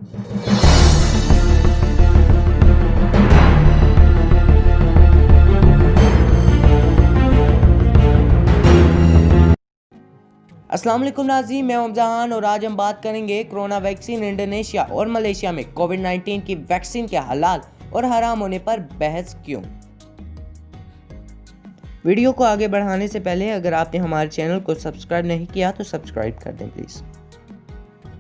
अस्सलाम वालेकुम नाज़रीन, मैं अमजहान और आज हम बात करेंगे कोरोना वैक्सीन इंडोनेशिया और मलेशिया में कोविड-19 की वैक्सीन के हलाल और हराम होने पर बहस क्यों। वीडियो को आगे बढ़ाने से पहले अगर आपने हमारे चैनल को सब्सक्राइब नहीं किया तो सब्सक्राइब कर दें प्लीज़।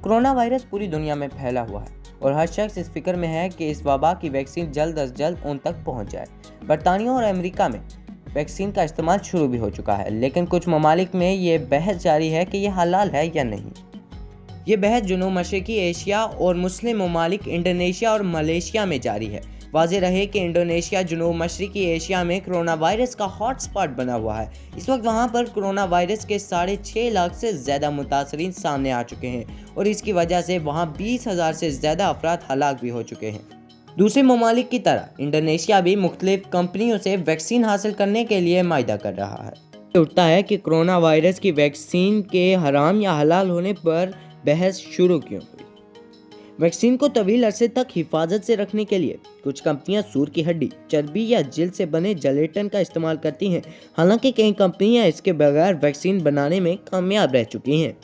कोरोना वायरस पूरी दुनिया में फैला हुआ है और हर शख्स इस फिक्र में है कि इस वबा की वैक्सीन जल्द अज जल्द उन तक पहुंच जाए। बरतानिया और अमेरिका में वैक्सीन का इस्तेमाल शुरू भी हो चुका है, लेकिन कुछ ममालिक में ये बहस जारी है कि यह हलाल है या नहीं। ये बहस जुनूब मशरकी एशिया और मुस्लिम ममालिक इंडोनेशिया और मलेशिया में जारी है। वाज़ेह रहे कि इंडोनेशिया जुनूब मशरकी एशिया में कोरोना वायरस का हॉटस्पॉट बना हुआ है। इस वक्त वहाँ पर कोरोना वायरस के 6.5 लाख से ज़्यादा मुतासरीन सामने आ चुके हैं और इसकी वजह से वहाँ 20,000 से ज़्यादा अफराद हलाक भी हो चुके हैं। दूसरे ममालिक की तरह इंडोनेशिया भी मुख्तलिफ कंपनियों से वैक्सीन हासिल करने के लिए मायदा कर रहा है। उठता है कि कोरोना वायरस की वैक्सीन के हराम या हलाल होने पर बहस शुरू क्यों हुई। वैक्सीन को तवील अरसे तक हिफाजत से रखने के लिए कुछ कंपनियां सूर की हड्डी, चर्बी या जिल्द से बने जेलेटिन का इस्तेमाल करती हैं। हालांकि कई कंपनियां इसके बगैर वैक्सीन बनाने में कामयाब रह चुकी हैं।